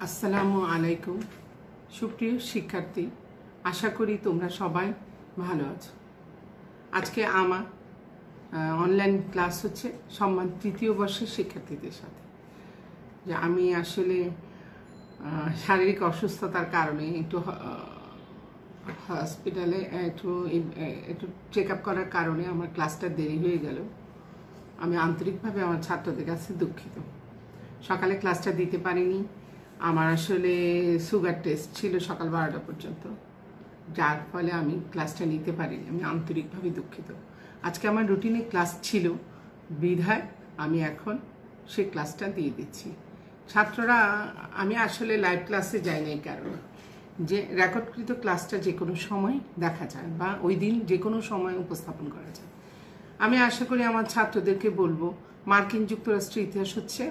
আসসালামু আলাইকুম সুপ্রিয় শিক্ষার্থী, আশা করি তোমরা সবাই ভালো আছো। আজকে আমার অনলাইন ক্লাস হচ্ছে সম্মান তৃতীয় বর্ষের শিক্ষার্থীদের সাথে। যে আমি আসলে শারীরিক অসুস্থতার কারণে একটু হসপিটালে একটু চেক আপ করার কারণে আমার ক্লাসটা দেরি হয়ে গেল। আমি আন্তরিকভাবে আমার ছাত্রদের কাছে দুঃখিত। সকালে ক্লাসটা দিতে পারিনি। আমার আসলে সুগার টেস্ট ছিল সকাল 12টা পর্যন্ত, যার ফলে আমি ক্লাসটা নিতে পারিনি। আমি আন্তরিকভাবে দুঃখিত। আজকে আমার রুটিনে ক্লাস ছিল বিধায় আমি এখন সেই ক্লাসটা দিয়ে দিচ্ছি। ছাত্ররা, আমি আসলে লাইভ ক্লাসে যাই না এই কারণে যে রেকর্ডকৃত ক্লাসটা যে কোনো সময় দেখা যায় বা ওই দিন যে কোনো সময় উপস্থাপন করা যায়। আমি আশা করি আমার ছাত্রদেরকে বলবো, মার্কিন যুক্তরাষ্ট্রের ইতিহাস হচ্ছে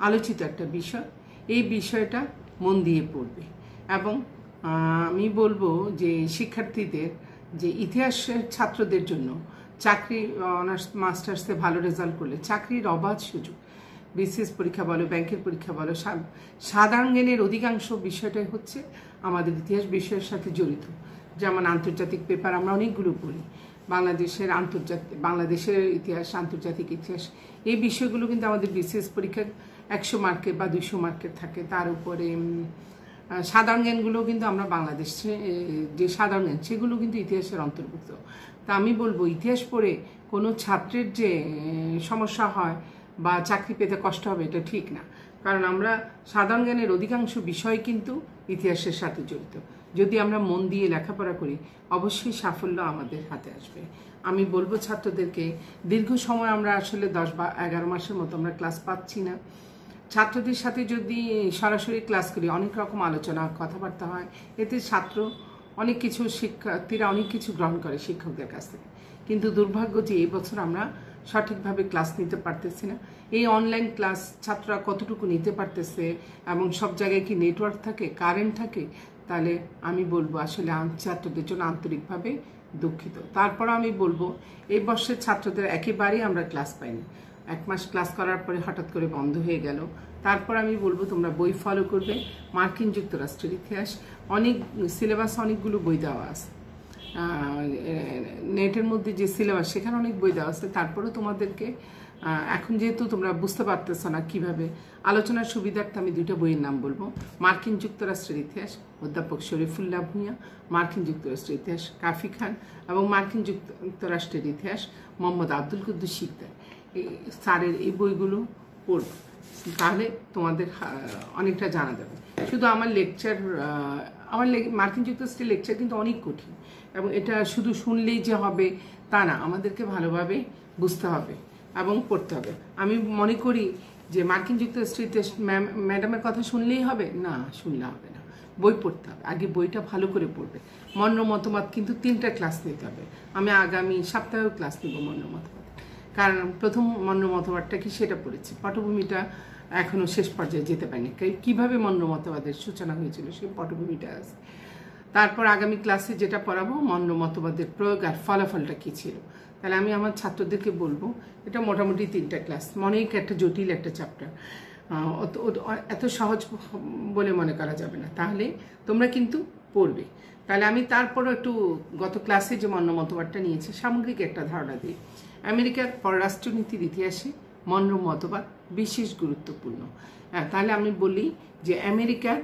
আলোচিত একটা বিষয়। এই বিষয়টা মন দিয়ে পড়বে এবং আমি বলবো যে শিক্ষার্থীদের যে ইতিহাসের ছাত্রদের জন্য চাকরি অনার্স মাস্টার্সে ভালো রেজাল্ট করলে চাকরির অবাধ সুযোগ, বিসিএস পরীক্ষা বলো, ব্যাংকের পরীক্ষা বলো, সাধারণ জ্ঞানের অধিকাংশ বিষয়টাই হচ্ছে আমাদের ইতিহাস বিষয়ের সাথে জড়িত। যেমন আন্তর্জাতিক পেপার আমরা অনেকগুলো পড়ি, বাংলাদেশের ইতিহাস, আন্তর্জাতিক ইতিহাস, এই বিষয়গুলো কিন্তু আমাদের বিসিএস পরীক্ষার 100 মার্কের বা 200 মার্কের থাকে। তার উপরে সাধারণ জ্ঞানগুলো কিন্তু আমরা বাংলাদেশে যে সাধারণ জ্ঞান সেগুলো কিন্তু ইতিহাসের অন্তর্ভুক্ত। তা আমি বলবো, ইতিহাস পড়ে কোনো ছাত্রের যে সমস্যা হয় বা চাকরি পেতে কষ্ট হবে এটা ঠিক না। কারণ আমরা সাধারণ জ্ঞানের অধিকাংশ বিষয় কিন্তু ইতিহাসের সাথে জড়িত। যদি আমরা মন দিয়ে লেখাপড়া করি অবশ্যই সাফল্য আমাদের হাতে আসবে। আমি বলবো ছাত্রদেরকে, দীর্ঘ সময় আমরা আসলে 10 বা 11 মাসের মতো আমরা ক্লাস পাচ্ছি না। ছাত্রদের সাথে যদি সরাসরি ক্লাস করি, অনেক রকম আলোচনা কথাবার্তা হয়, এতে ছাত্র অনেক কিছু, শিক্ষার্থীরা অনেক কিছু গ্রহণ করে শিক্ষকদের কাছ থেকে। কিন্তু দুর্ভাগ্য যে এই বছর আমরা সঠিকভাবে ক্লাস নিতে পারতেছি না। এই অনলাইন ক্লাস ছাত্ররা কতটুকু নিতে পারতেছে এবং সব জায়গায় কি নেটওয়ার্ক থাকে, কারেন্ট থাকে, তাহলে আমি বলবো আসলে ছাত্রদের জন্য আন্তরিকভাবে দুঃখিত। তারপর আমি বলবো, এই বর্ষের ছাত্রদের একেবারেই আমরা ক্লাস পাইনি। 1 মাস ক্লাস করার পরে হঠাৎ করে বন্ধ হয়ে গেল। তারপর আমি বলবো তোমরা বই ফলো করবে। মার্কিন যুক্তরাষ্ট্রের ইতিহাস অনেক সিলেবাস, অনেকগুলো বই দেওয়া আছে নেটের মধ্যে যে সিলেবাস, সেখানে অনেক বই দেওয়া আছে। তারপরেও তোমাদেরকে এখন যেহেতু তোমরা বুঝতে পারতেছ না কিভাবে, আলোচনার সুবিধার্থে আমি 2টা বইয়ের নাম বলবো। মার্কিন যুক্তরাষ্ট্রের ইতিহাস অধ্যাপক শরীফুল্লাহ ভূঁইয়া, মার্কিন যুক্তরাষ্ট্রের ইতিহাস কাফি খান, এবং মার্কিন যুক্তরাষ্ট্রের ইতিহাস মোহাম্মদ আব্দুল কুদ্দুস শিকদার। এই স্যারের এই বইগুলো পড়বে, তাহলে তোমাদের অনেকটা জানা যাবে। শুধু আমার লেকচার, মার্কিন যুক্তরাষ্ট্রের লেকচার কিন্তু অনেক কঠিন এবং এটা শুধু শুনলেই যে হবে তা না, আমাদেরকে ভালোভাবে বুঝতে হবে এবং পড়তে হবে। আমি মনে করি যে মার্কিন যুক্তরাষ্ট্রের ইতিহাস ম্যাডামের কথা শুনলেই হবে না, শুনলে হবে না, বই পড়তে হবে। আগে বইটা ভালো করে পড়বে। মন্য মতবাদ কিন্তু 3টা ক্লাস নিতে হবে। আমি আগামী সপ্তাহেও ক্লাস নিব মন্য মতবাদ, কারণ প্রথম মন্য মতবাদটা কি সেটা পড়েছি, পটভূমিটা এখনো শেষ পর্যায়ে যেতে পারিনি। কিভাবে মন্য মতবাদের সূচনা হয়েছিল সেই পটভূমিটা আছে। তারপর আগামী ক্লাসে যেটা পড়াবো, মন্য মতবাদের প্রয়োগ আর ফলাফলটা কী ছিল। তাহলে আমি আমার ছাত্রদেরকে বলবো, এটা মোটামুটি 3টা ক্লাস, অনেক একটা জটিল একটা চ্যাপ্টার, এত সহজ বলে মনে করা যাবে না। তাহলে তোমরা কিন্তু পড়বে। তাহলে আমি তারপরও একটু গত ক্লাসে যে মন্য মতবাদটা নিয়েছি সামগ্রিক একটা ধারণা দিই। আমেরিকার পররাষ্ট্রনীতির ইতিহাসে মন্য মতবাদ বিশেষ গুরুত্বপূর্ণ। তাহলে আমি বলি যে আমেরিকার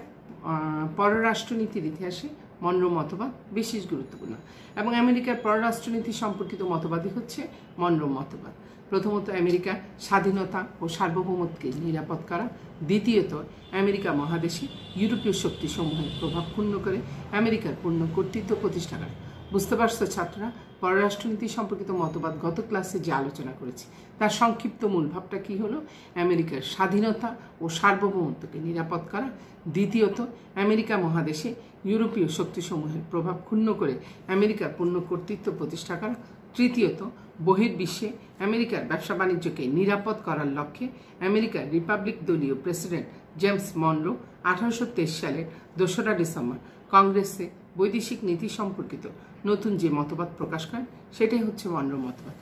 পররাষ্ট্রনীতির ইতিহাসে মন্য মতবাদ বিশেষ গুরুত্বপূর্ণ এবং আমেরিকার পররাষ্ট্রনীতি সম্পর্কিত মতবাদই হচ্ছে মন্য মতবাদ। প্রথমত, আমেরিকা স্বাধীনতা ও সার্বভৌমত্বকে নিরাপদ করা। দ্বিতীয়ত, আমেরিকা মহাদেশে ইউরোপীয় শক্তিসমূহের প্রভাব ক্ষুণ্ণ করে আমেরিকার পূর্ণ কর্তৃত্ব প্রতিষ্ঠা করা। বুঝতে পারছো ছাত্ররা, পররাষ্ট্রনীতি সম্পর্কিত মতবাদ গত ক্লাসে যে আলোচনা করেছি তার সংক্ষিপ্ত মূল ভাবটা কী হলো? আমেরিকার স্বাধীনতা ও সার্বভৌমত্বকে নিরাপদ করা। দ্বিতীয়ত, আমেরিকা মহাদেশে ইউরোপীয় শক্তিসমূহের প্রভাব ক্ষুণ্ণ করে আমেরিকার পূর্ণ কর্তৃত্ব প্রতিষ্ঠা করা। তৃতীয়ত, বহির্বিশ্বে আমেরিকার ব্যবসা বাণিজ্যকে নিরাপদ করার লক্ষ্যে আমেরিকার রিপাবলিক দলীয় প্রেসিডেন্ট জেমস মনরো 1823 সালের 2রা ডিসেম্বর কংগ্রেসে বৈদেশিক নীতি সম্পর্কিত নতুন যে মতবাদ প্রকাশ করেন সেটাই হচ্ছে মনরো মতবাদ।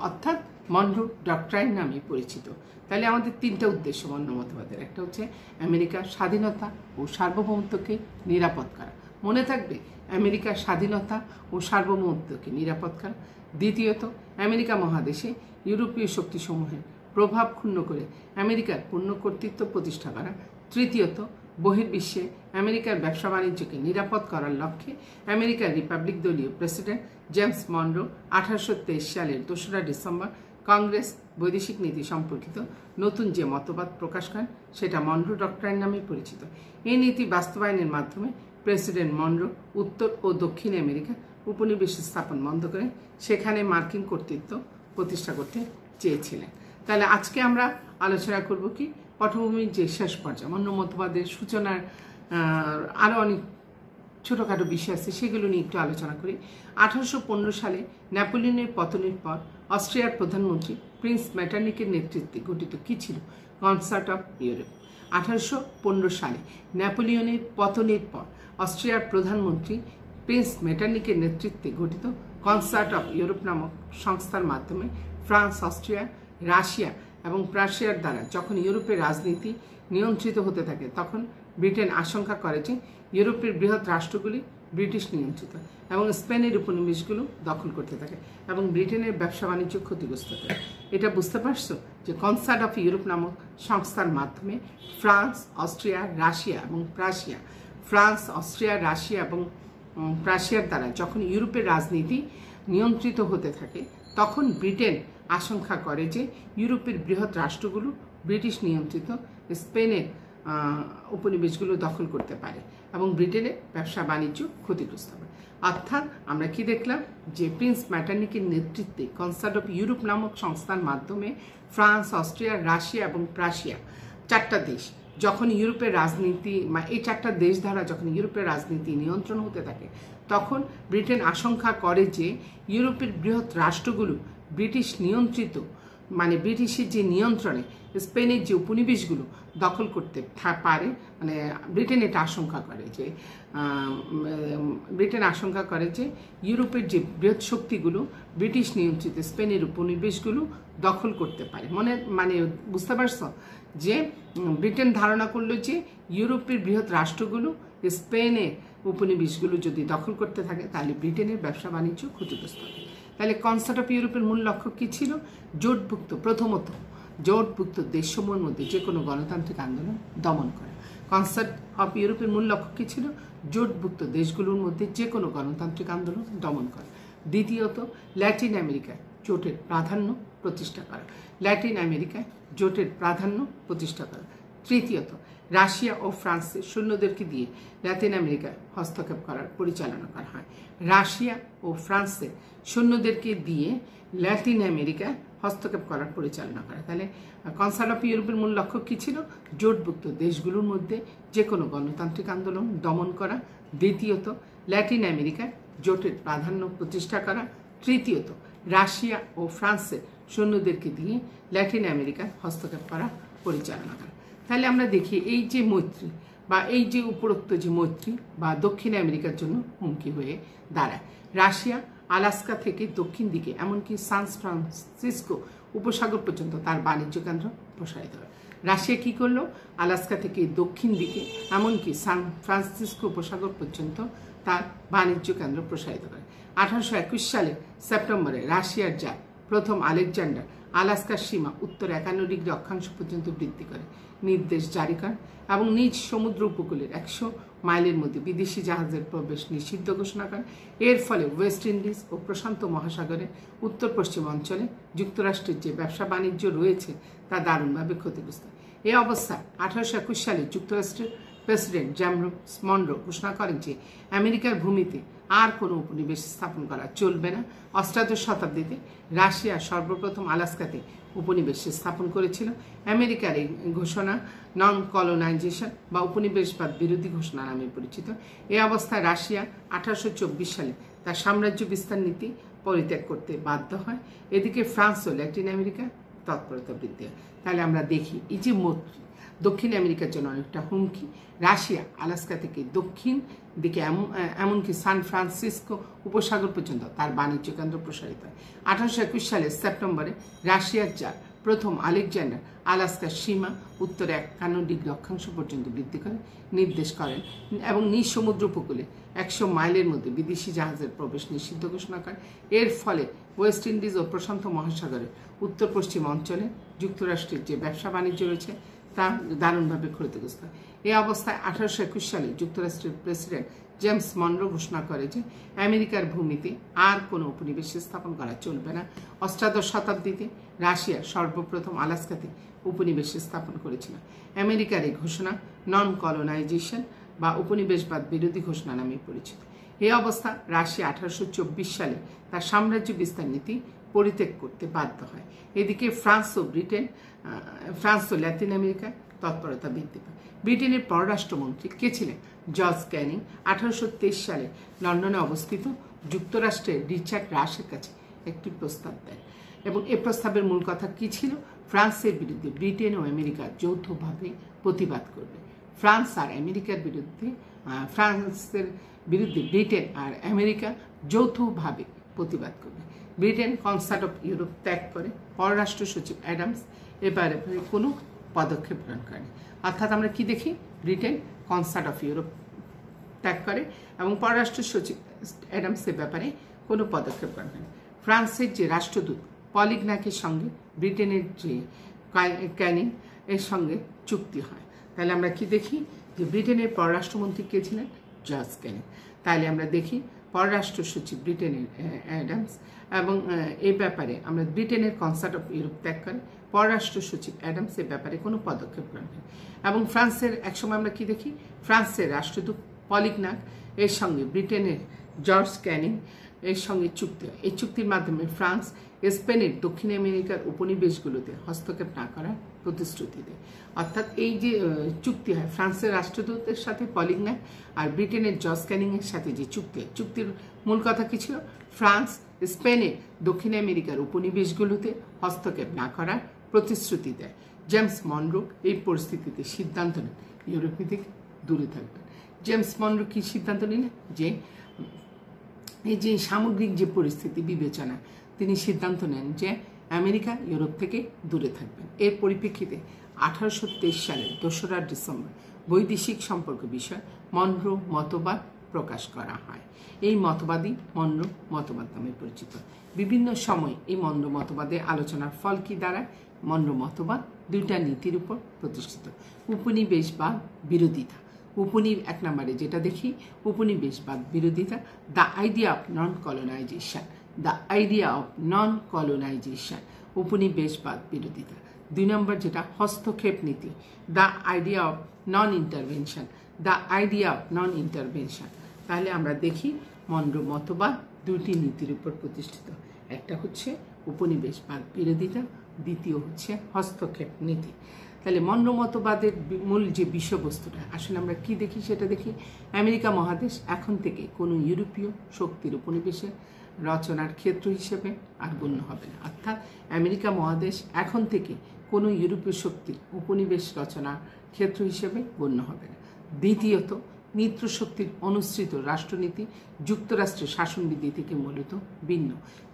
অর্থাৎ মনরো ডক্ট্রাইন নামে পরিচিত। তাহলে আমাদের তিনটা উদ্দেশ্য মনরো মতবাদের। একটা হচ্ছে আমেরিকার স্বাধীনতা ও সার্বভৌমত্বকে নিরাপদ করা, মনে থাকবে, আমেরিকার স্বাধীনতা ও সার্বভৌমত্বকে নিরাপদ করা। দ্বিতীয়ত, আমেরিকা মহাদেশে ইউরোপীয় শক্তিসমূহের প্রভাব ক্ষুণ্ণ করে আমেরিকার পূর্ণ কর্তৃত্ব প্রতিষ্ঠা করা। তৃতীয়ত, বহির্বিশ্বে আমেরিকার ব্যবসা বাণিজ্যকে নিরাপদ করার লক্ষ্যে আমেরিকার রিপাবলিক দলীয় প্রেসিডেন্ট জেমস মনরো 1823 সালের 2রা ডিসেম্বর কংগ্রেস বৈদেশিক নীতি সম্পর্কিত নতুন যে মতবাদ প্রকাশ করেন সেটা মনরো ডক্ট্রাইন নামে পরিচিত। এই নীতি বাস্তবায়নের মাধ্যমে প্রেসিডেন্ট মনরো উত্তর ও দক্ষিণ আমেরিকা উপনিবেশ স্থাপন বন্ধ করে সেখানে মার্কিন কর্তৃত্ব প্রতিষ্ঠা করতে চেয়েছিলেন। তাহলে আজকে আমরা আলোচনা করব কি পটভূমির যে শেষ পর্যায়ে মনরো মতবাদের সূচনার আরও অনেক ছোটোখাটো বিষয় আছে, সেগুলো নিয়ে একটু আলোচনা করি। 1815 সালে নেপোলিয়নের পতনের পর অস্ট্রিয়ার প্রধানমন্ত্রী প্রিন্স মেটারনিকের নেতৃত্বে গঠিত কি ছিল? Concert of Europe. 1815 সালে নেপোলিয়নের পতনের পর অস্ট্রিয়ার প্রধানমন্ত্রী প্রিন্স মেটারনিকের নেতৃত্বে গঠিত কনসার্ট অফ ইউরোপ নামক সংস্থার মাধ্যমে ফ্রান্স, অস্ট্রিয়া, রাশিয়া এবং প্রাশিয়ার দ্বারা যখন ইউরোপের রাজনীতি নিয়ন্ত্রিত হতে থাকে তখন ব্রিটেন আশঙ্কা করে যে ইউরোপের বৃহৎ রাষ্ট্রগুলি ব্রিটিশ নিয়ন্ত্রিত এবং স্পেনের উপনিবেশগুলো দখল করতে থাকে এবং ব্রিটেনের ব্যবসা বাণিজ্য ক্ষতিগ্রস্ত হয়। এটা বুঝতে পারছো যে কনসার্ট অফ ইউরোপ নামক সংস্থার মাধ্যমে ফ্রান্স, অস্ট্রিয়া, রাশিয়া এবং প্রাশিয়ার দ্বারা যখন ইউরোপের রাজনীতি নিয়ন্ত্রিত হতে থাকে তখন ব্রিটেন আশঙ্কা করে যে ইউরোপের বৃহৎ রাষ্ট্রগুলো ব্রিটিশ নিয়ন্ত্রিত স্পেনের উপনিবেশগুলো দখল করতে পারে এবং ব্রিটেনের ব্যবসা বাণিজ্য ক্ষতিগ্রস্ত হবে। অর্থাৎ আমরা কি দেখলাম যে প্রিন্স মেটারনিকের নেতৃত্বে কনসার্ট অফ ইউরোপ নামক সংস্থার মাধ্যমে ফ্রান্স, অস্ট্রিয়া, রাশিয়া এবং প্রাশিয়া চারটা দেশ যখন ইউরোপের রাজনীতি এই চারটা দেশ দ্বারা যখন ইউরোপের রাজনীতি নিয়ন্ত্রণ হতে থাকে তখন ব্রিটেন আশঙ্কা করে যে ইউরোপের বৃহৎ রাষ্ট্রগুলো ব্রিটিশ নিয়ন্ত্রিত ব্রিটিশের যে নিয়ন্ত্রণে স্পেনের যে উপনিবেশগুলো দখল করতে পারে, ব্রিটেন এটা আশঙ্কা করে যে ইউরোপের যে বৃহৎ শক্তিগুলো ব্রিটিশ নিয়ন্ত্রিত স্পেনের উপনিবেশগুলো দখল করতে পারে। বুঝতে পারছো যে ব্রিটেন ধারণা করলো যে ইউরোপের বৃহৎ রাষ্ট্রগুলো স্পেনের উপনিবেশগুলো যদি দখল করতে থাকে তাহলে ব্রিটেনের ব্যবসা বাণিজ্য ক্ষতিগ্রস্ত হবে। তাহলে কনসার্ট অফ ইউরোপের মূল লক্ষ্য কী ছিল? জোটভুক্ত দেশসমূহের মধ্যে যে কোনো গণতান্ত্রিক আন্দোলন দমন করা। কনসার্ট অফ ইউরোপের মূল লক্ষ্য কী ছিল? জোটভুক্ত দেশগুলোর মধ্যে যে কোনো গণতান্ত্রিক আন্দোলন দমন করা। দ্বিতীয়ত, ল্যাটিন আমেরিকায় জোটের প্রাধান্য প্রতিষ্ঠা করা। তৃতীয়ত, রাশিয়া ও ফ্রান্সের সৈন্যদেরকে দিয়ে লাতিন আমেরিকায় হস্তক্ষেপ করার পরিচালনা করা হয়। তাহলে কনসার্ট অফ ইউরোপের মূল লক্ষ্য কী ছিল? জোটভুক্ত দেশগুলোর মধ্যে যে কোনো গণতান্ত্রিক আন্দোলন দমন করা। দ্বিতীয়ত, ল্যাটিন আমেরিকায় জোটের প্রাধান্য প্রতিষ্ঠা করা। তৃতীয়ত, রাশিয়া ও ফ্রান্সের সৈন্যদেরকে দিয়ে ল্যাটিন আমেরিকায় হস্তক্ষেপ করা পরিচালনা করা। তাহলে আমরা দেখি এই যে মৈত্রী এই যে উপরোক্ত যে মৈত্রী দক্ষিণ আমেরিকার জন্য হুমকি হয়ে দাঁড়ায়। রাশিয়া আলাস্কা থেকে দক্ষিণ দিকে এমনকি সান ফ্রান্সিসকো উপসাগর পর্যন্ত তার বাণিজ্য কেন্দ্র প্রসারিত হয়। রাশিয়া কি করলো? আলাস্কা থেকে দক্ষিণ দিকে এমনকি সান ফ্রান্সিসকো উপসাগর পর্যন্ত তার বাণিজ্য কেন্দ্র প্রসারিত করে। 1821 সালের সেপ্টেম্বরে রাশিয়ার জার প্রথম আলেকজান্ডার আলাস্কার সীমা উত্তর 51 ডিগ্রি অক্ষাংশ পর্যন্ত বৃদ্ধি করে নির্দেশ জারি করেন এবং নিজ সমুদ্র উপকূলের 100 মাইলের মধ্যে বিদেশি জাহাজের প্রবেশ নিষিদ্ধ ঘোষণা করেন। এর ফলে ওয়েস্ট ইন্ডিজ ও প্রশান্ত মহাসাগরের উত্তর পশ্চিম অঞ্চলে যুক্তরাষ্ট্রের যে ব্যবসা বাণিজ্য রয়েছে তা দারুণভাবে ক্ষতিগ্রস্ত। এই অবস্থায় 1821 সালে যুক্তরাষ্ট্রের প্রেসিডেন্ট জেমস মনরো ঘোষণা করেন যে আমেরিকার ভূমিতে আর কোনো উপনিবেশ স্থাপন করা চলবে না। অষ্টাদশ শতাব্দীতে রাশিয়া সর্বপ্রথম আলাস্কাতে উপনিবেশ স্থাপন করেছিল। আমেরিকার এই ঘোষণা নন কলোনাইজেশন বা উপনিবেশবাদ বিরোধী ঘোষণা নামে পরিচিত। এই অবস্থায় রাশিয়া 1824 সালে তার সাম্রাজ্য বিস্তার নীতি পরিত্যাগ করতে বাধ্য হয়। এদিকে ফ্রান্সও ল্যাটিন আমেরিকা তৎপরতা বৃদ্ধি হয়। তাহলে আমরা দেখি এই যে দক্ষিণ আমেরিকার জন্য অনেকটা হুমকি, রাশিয়া আলাস্কা থেকে দক্ষিণ দিকে এমনকি সান ফ্রান্সিসকো উপসাগর পর্যন্ত তার বাণিজ্য কেন্দ্র প্রসারিত হয়। 1821 সালের সেপ্টেম্বরে রাশিয়ার জার প্রথম আলেকজান্ডার আলাস্কার সীমা উত্তরে 51 ডিগ্রি অক্ষাংশ পর্যন্ত বৃদ্ধি করে নির্দেশ করেন এবং নিজ সমুদ্র উপকূলে 100 মাইলের মধ্যে বিদেশি জাহাজের প্রবেশ নিষিদ্ধ ঘোষণা করে। এর ফলে ওয়েস্ট ইন্ডিজ ও প্রশান্ত মহাসাগরের উত্তর পশ্চিম অঞ্চলে যুক্তরাষ্ট্রের যে ব্যবসা বাণিজ্য রয়েছে তা দারুণভাবে ক্ষতিগ্রস্ত হয়। এই অবস্থায় 1821 সালে যুক্তরাষ্ট্রের প্রেসিডেন্ট জেমস মনরো ঘোষণা করে যে আমেরিকার ভূমিতে আর কোনো উপনিবেশ স্থাপন করা চলবে না। অষ্টাদশ শতাব্দীতে রাশিয়া সর্বপ্রথম আলাস্কাতে উপনিবেশ স্থাপন করেছিল। আমেরিকার এই ঘোষণা নন কলোনাইজেশন বা উপনিবেশবাদ বিরোধী ঘোষণা নামে পরিচিত। এই অবস্থা রাশিয়া 1824 সালে তার সাম্রাজ্য বিস্তার নীতি পরিত্যাগ করতে বাধ্য হয়। এদিকে ফ্রান্স ও ল্যাতিন আমেরিকায় তৎপরতা বৃদ্ধি পায়। ব্রিটেনের পররাষ্ট্রমন্ত্রী কে ছিলেন? জর্জ ক্যানিং 1823 সালে লন্ডনে অবস্থিত যুক্তরাষ্ট্রের রিচার্ড রাসের কাছে একটি প্রস্তাব দেন এবং এ প্রস্তাবের মূল কথা কি ছিল? ফ্রান্সের বিরুদ্ধে ব্রিটেন ও আমেরিকা যৌথভাবে প্রতিবাদ করবে। ফ্রান্সের বিরুদ্ধে ব্রিটেন আর আমেরিকা যৌথভাবে প্রতিবাদ করবে। ব্রিটেন কনসার্ট অফ ইউরোপ ত্যাগ করে। পররাষ্ট্র সচিব অ্যাডামস এবারে কোনো পদক্ষেপ গ্রহণ করেনি। অর্থাৎ আমরা কি দেখি? ব্রিটেন কনসার্ট অফ ইউরোপ ত্যাগ করে এবং পররাষ্ট্র সচিব অ্যাডামসের ব্যাপারে কোনো পদক্ষেপ গ্রহণ করেনি। ফ্রান্সের যে রাষ্ট্রদূত পলিগনাকের সঙ্গে ব্রিটেনের যে ক্যানিং এর সঙ্গে চুক্তি হয়। তাহলে আমরা কি দেখি যে ব্রিটেনের পররাষ্ট্রমন্ত্রী কে ছিলেন? জর্জ ক্যানিং। তাহলে আমরা দেখি পররাষ্ট্র সচিব ব্রিটেনের অ্যাডামস এবং এই ব্যাপারে আমরা ব্রিটেনের কনসার্ট অফ ইউরোপ ত্যাগ করে পররাষ্ট্র সচিব অ্যাডামস এর ব্যাপারে কোনো পদক্ষেপ গ্রহণ করেন এবং ফ্রান্সের একসময় আমরা কি দেখি? ফ্রান্সের রাষ্ট্রদূত পলিগনাক এর সঙ্গে ব্রিটেনের জর্জ ক্যানিং এর সঙ্গে চুক্তি হয়। এই চুক্তির মাধ্যমে ফ্রান্স স্পেনের দক্ষিণ আমেরিকার উপনিবেশগুলোতে হস্তক্ষেপ না করার প্রতিশ্রুতি দেয়। অর্থাৎ এই যে চুক্তি হয় ফ্রান্সের রাষ্ট্রদূতের সাথে পলিগনাক আর ব্রিটেনের জর্জ ক্যানিং এর সাথে যে চুক্তি হয়, চুক্তির মূল কথা কি ছিল? ফ্রান্স স্পেনের দক্ষিণ আমেরিকার উপনিবেশগুলোতে হস্তক্ষেপ না করার প্রতিশ্রুতি দেয়। জেমস মনরো এই পরিস্থিতিতে সিদ্ধান্ত নেন ইউরোপী থেকে দূরে থাকবেন। জেমস মনরো কি সিদ্ধান্ত নিলেন? যে এই যে সামগ্রিক যে পরিস্থিতি বিবেচনা তিনি সিদ্ধান্ত নেন যে আমেরিকা ইউরোপ থেকে দূরে থাকবেন। এর পরিপ্রেক্ষিতে 1823 সালের 2রা ডিসেম্বর বৈদেশিক সম্পর্ক বিষয়ে মনরো মতবাদ প্রকাশ করা হয়। এই মতবাদই মনরো মতবাদ নামে পরিচিত। বিভিন্ন সময় এই মনরো মতবাদে আলোচনার ফল কি দাঁড়ায়? মনরো মতবাদ দুইটা নীতির উপর প্রতিষ্ঠিত। উপনিবেশবাদ বিরোধিতা। এক নম্বরে যেটা দেখি উপনিবেশবাদ বিরোধিতা, the idea of non colonization. উপনিবেশবাদ বিরোধিতা। 2 নম্বর যেটা হস্তক্ষেপ নীতি, the idea of non intervention. তাহলে আমরা দেখি মনরো মতবাদ দুটি নীতির উপর প্রতিষ্ঠিত। একটা হচ্ছে উপনিবেশবাদ বিরোধিতা, দ্বিতীয় হচ্ছে হস্তক্ষেপ নীতি। তাহলে মনরো মতবাদের মূল যে বিষয়বস্তুটা আসলে আমরা কি দেখি সেটা দেখি। আমেরিকা মহাদেশ এখন থেকে কোনো ইউরোপীয় শক্তির উপনিবেশের রচনার ক্ষেত্র হিসেবে আর গণ্য হবে না। অর্থাৎ আমেরিকা মহাদেশ এখন থেকে কোনো ইউরোপীয় শক্তির উপনিবেশ রচনার ক্ষেত্র হিসেবে গণ্য হবে না। দ্বিতীয়ত, মিত্র শক্তির অনুসৃত রাষ্ট্রনীতি যুক্তরাষ্ট্রের শাসনবিধি থেকে মূলত ভিন্ন।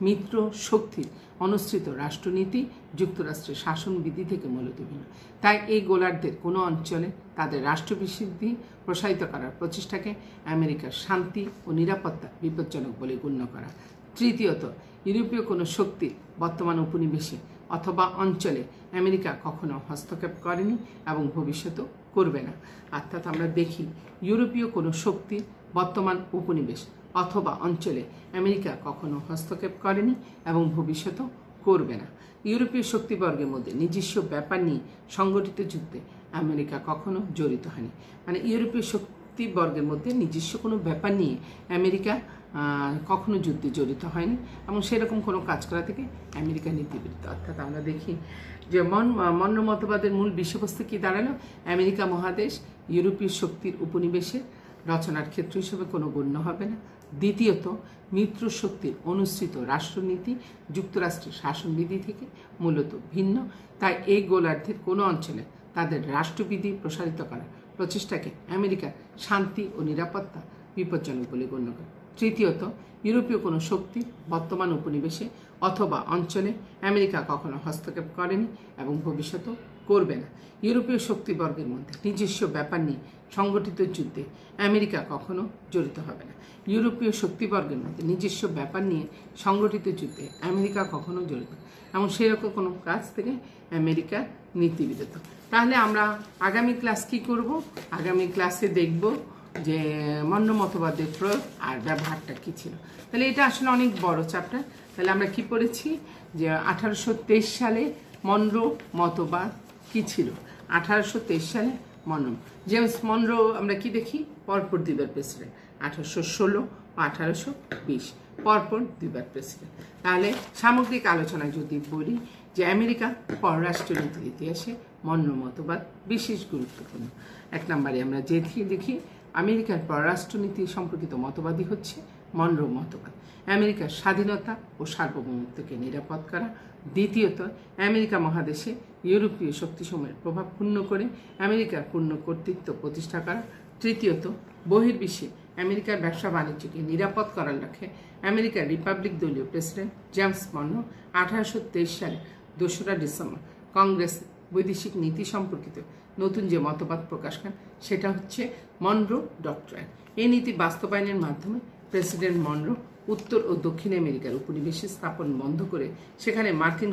মিত্র শক্তির অনুসৃত রাষ্ট্রনীতি যুক্তরাষ্ট্রের শাসনবিধি থেকে মূলত ভিন্ন। তাই এই গোলার্ধের কোনো অঞ্চলে তাদের রাষ্ট্রবিশুদ্ধি প্রসারিত করার প্রচেষ্টাকে আমেরিকার শান্তি ও নিরাপত্তা বিপজ্জনক বলে গণ্য করা। তৃতীয়ত, ইউরোপীয় কোনো শক্তির বর্তমান উপনিবেশে অথবা অঞ্চলে আমেরিকা কখনো হস্তক্ষেপ করেনি এবং ভবিষ্যতেও করবে না। অর্থাৎ আমরা দেখি ইউরোপীয় কোনো শক্তির বর্তমান উপনিবেশ অথবা অঞ্চলে আমেরিকা কখনো হস্তক্ষেপ করেনি এবং ভবিষ্যতেও করবে না। ইউরোপীয় শক্তিবর্গের মধ্যে নিজস্ব ব্যাপার নিয়ে সংগঠিত যুদ্ধে আমেরিকা কখনো জড়িত হয়নি। মানে ইউরোপীয় শক্তিবর্গের মধ্যে নিজস্ব কোনো ব্যাপার নিয়ে আমেরিকা কখনো যুদ্ধে জড়িত হয়নি এবং সেরকম কোনো কাজ করা থেকে আমেরিকা নীতিবিরুদ্ধ। অর্থাৎ আমরা দেখি যে মনরো মতবাদের মূল বিষয়বস্তু কি দাঁড়ালো? আমেরিকা মহাদেশ ইউরোপীয় শক্তির উপনিবেশে রচনার ক্ষেত্র হিসেবে কোনো গণ্য হবে না। দ্বিতীয়ত, মিত্র শক্তির অনুসৃত রাষ্ট্রনীতি যুক্তরাষ্ট্রের শাসনবিধি থেকে মূলত ভিন্ন, তাই এই গোলার্ধের কোনো অঞ্চলে তাদের রাষ্ট্রবিধি প্রসারিত করার প্রচেষ্টাকে আমেরিকার শান্তি ও নিরাপত্তা বিপজ্জনক বলে গণ্য করে। তৃতীয়ত, ইউরোপীয় কোনো শক্তি বর্তমান উপনিবেশে অথবা অঞ্চলে আমেরিকা কখনো হস্তক্ষেপ করেনি এবং ভবিষ্যতেও করবে না। ইউরোপীয় শক্তিবর্গের মধ্যে নিজস্ব ব্যাপার নিয়ে সংগঠিত যুদ্ধে আমেরিকা কখনো জড়িত হবে না। ইউরোপীয় শক্তিবর্গের মধ্যে নিজস্ব ব্যাপার নিয়ে সংগঠিত যুদ্ধে আমেরিকা কখনো জড়িত এবং সেরকম কোনো কাজ থেকে আমেরিকা নীতিবিরত। তাহলে আমরা আগামী ক্লাস কি করব? আগামী ক্লাসে দেখব যে মন্য মতবাদের প্রয়োগ আর ব্যবহারটা কী ছিল। তাহলে এটা আসলে অনেক বড় চ্যাপ্টার। তাহলে আমরা কি পড়েছি যে 1823 সালে মনরো মতবাদ কি ছিল। 1823 সালে মনরো, জেমস মনরো আমরা কি দেখি, পরপর দুইবার প্রেসিডেন্ট, 1816 ও 1820, পরপর দুইবার প্রেসিডেন্ট। তাহলে সামগ্রিক আলোচনায় যদি বলি যে আমেরিকা পররাষ্ট্রনীতির ইতিহাসে মনরো মতবাদ বিশেষ গুরুত্বপূর্ণ। 1 নম্বরে আমরা যে দেখি আমেরিকার পররাষ্ট্রনীতি সম্পর্কিত মতবাদী হচ্ছে মনরো মতবাদ, আমেরিকার স্বাধীনতা ও সার্বভৌমত্বকে নিরাপদ করা। দ্বিতীয়ত, আমেরিকা মহাদেশে ইউরোপীয় শক্তিসমূহের প্রভাব ক্ষুণ্ণ করে আমেরিকার পূর্ণ কর্তৃত্ব প্রতিষ্ঠা করা। তৃতীয়ত, বহির্বিশ্বে আমেরিকার ব্যবসা বাণিজ্যকে নিরাপদ করার লক্ষ্যে আমেরিকার রিপাবলিক দলীয় প্রেসিডেন্ট জেমস মনরো 1823 সালে 2রা ডিসেম্বর কংগ্রেস বৈদেশিক নীতি সম্পর্কিত নতুন যে মতবাদ প্রকাশ করেন সেটা হচ্ছে মনরো ডক্ট্রাইন। এই নীতি বাস্তবায়নের মাধ্যমে প্রেসিডেন্ট মনরো উত্তর ও দক্ষিণ আমেরিকার উপনিবেশে স্থাপন বন্ধ করে সেখানে মার্কিন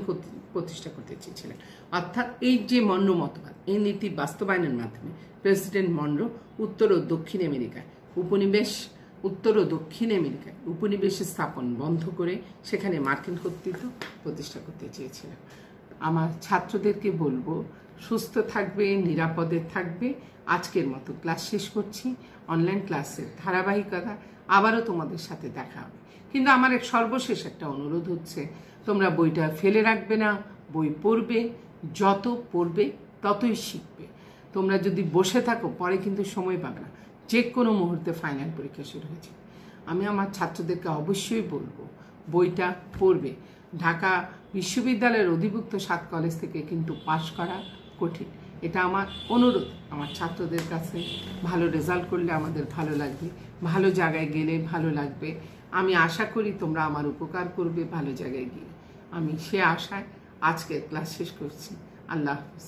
প্রতিষ্ঠা করতে চেয়েছিলেন। অর্থাৎ এই যে মনরো মতবাদ, এই নীতি বাস্তবায়নের মাধ্যমে প্রেসিডেন্ট মনরো উত্তর ও দক্ষিণ আমেরিকায় উপনিবেশে স্থাপন বন্ধ করে সেখানে মার্কিন কর্তৃত্ব প্রতিষ্ঠা করতে চেয়েছিলেন। আমার ছাত্রদেরকে বলবো সুস্থ থাকবে, নিরাপদে থাকবে। আজকের মতো ক্লাস শেষ করছি। অনলাইন ক্লাসের ধারাবাহিকতা আবারও তোমাদের সাথে দেখা হবে, কিন্তু আমার সর্বশেষ একটা অনুরোধ হচ্ছে তোমরা বইটা ফেলে রাখবে না, বই পড়বে, যত পড়বে ততই শিখবে। তোমরা যদি বসে থাকো পরে কিন্তু সময় পাবে না, যে কোনো মুহূর্তে ফাইনাল পরীক্ষা শুরু হয়েছে। আমি আমার ছাত্রদেরকে অবশ্যই বলবো বইটা পড়বে। ঢাকা বিশ্ববিদ্যালয়ের অধিভুক্ত 7 কলেজ থেকে কিন্তু পাশ করা কঠিন, এটা আমার অনুরোধ আমার ছাত্রদের কাছে। ভালো রেজাল্ট করলে আমাদের ভালো লাগবে, ভালো জায়গায় গেলে ভালো লাগবে। আমি আশা করি তোমরা আমার উপকার করবে ভালো জায়গায় গিয়ে। আমি সে আশায় আজকের ক্লাস শেষ করছি। আল্লাহ হাফেজ।